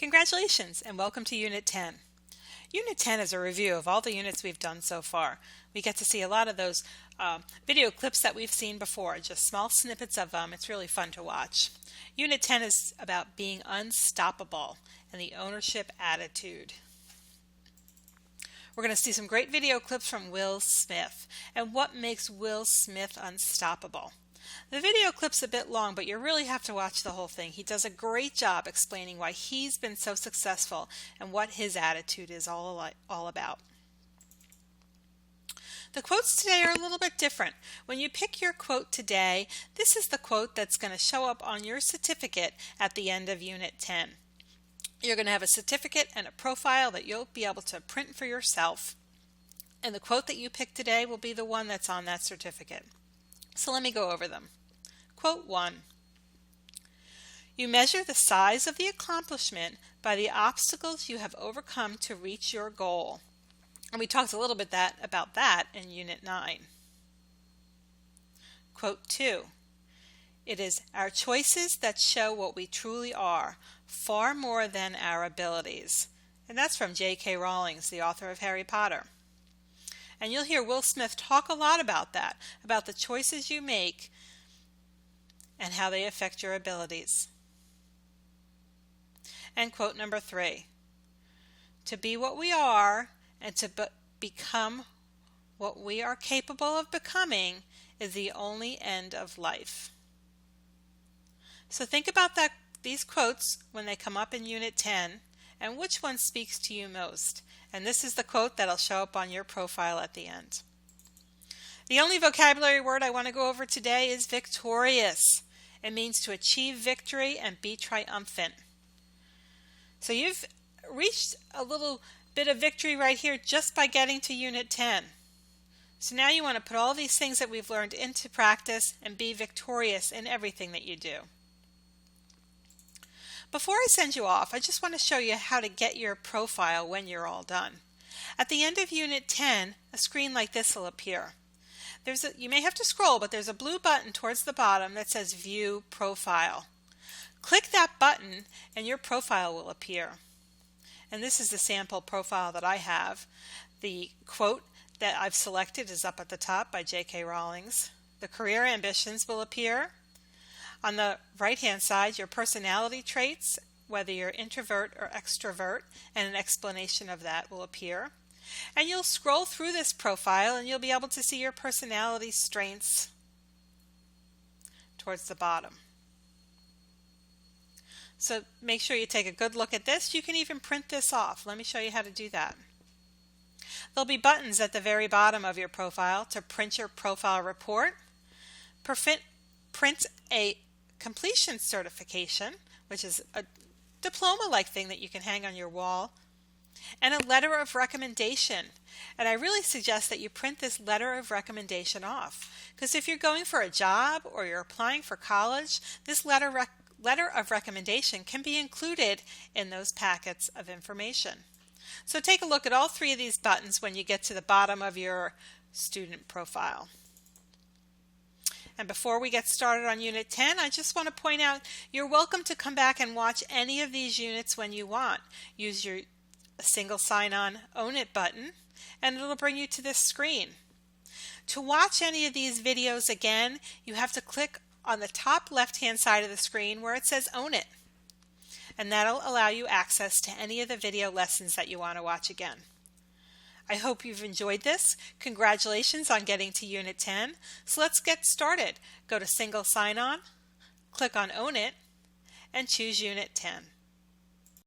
Congratulations and welcome to Unit 10. Unit 10 is a review of all the units we've done so far. We get to see a lot of those video clips that we've seen before, just small snippets of them. It's really fun to watch. Unit 10 is about being unstoppable and the ownership attitude. We're going to see some great video clips from Will Smith and what makes Will Smith unstoppable. The video clip's a bit long, but you really have to watch the whole thing. He does a great job explaining why he's been so successful and what his attitude is all about. The quotes today are a little bit different. When you pick your quote today, this is the quote that's going to show up on your certificate at the end of Unit 10. You're going to have a certificate and a profile that you'll be able to print for yourself. And the quote that you pick today will be the one that's on that certificate. So let me go over them. Quote 1. You measure the size of the accomplishment by the obstacles you have overcome to reach your goal. And we talked a little bit about that in Unit 9. Quote 2. It is our choices that show what we truly are, far more than our abilities. And that's from J.K. Rowling, the author of Harry Potter. And you'll hear Will Smith talk a lot about that, about the choices you make and how they affect your abilities. And quote number 3. To be what we are and to become what we are capable of becoming is the only end of life. So think about these quotes when they come up in Unit 10 and which one speaks to you most. And this is the quote that'll show up on your profile at the end. The only vocabulary word I want to go over today is victorious. It means to achieve victory and be triumphant. So you've reached a little bit of victory right here just by getting to Unit 10. So now you want to put all these things that we've learned into practice and be victorious in everything that you do. Before I send you off, I just want to show you how to get your profile when you're all done. At the end of Unit 10, a screen like this will appear. You may have to scroll, but there's a blue button towards the bottom that says View Profile. Click that button and your profile will appear. And this is the sample profile that I have. The quote that I've selected is up at the top by J.K. Rowling. The career ambitions will appear. On the right-hand side, your personality traits, whether you're introvert or extrovert, and an explanation of that will appear. And you'll scroll through this profile and you'll be able to see your personality strengths towards the bottom. So make sure you take a good look at this. You can even print this off. Let me show you how to do that. There'll be buttons at the very bottom of your profile to print your profile report, print a completion certification, which is a diploma-like thing that you can hang on your wall, and a letter of recommendation. And I really suggest that you print this letter of recommendation off, because if you're going for a job or you're applying for college, this letter of recommendation can be included in those packets of information. So take a look at all three of these buttons when you get to the bottom of your student profile. And before we get started on Unit 10, I just want to point out you're welcome to come back and watch any of these units when you want. Use your single sign-on Own It button and it'll bring you to this screen. To watch any of these videos again, you have to click on the top left-hand side of the screen where it says Own It. And that'll allow you access to any of the video lessons that you want to watch again. I hope you've enjoyed this. Congratulations on getting to Unit 10. So let's get started. Go to Single Sign-On, click on Own It, and choose Unit 10.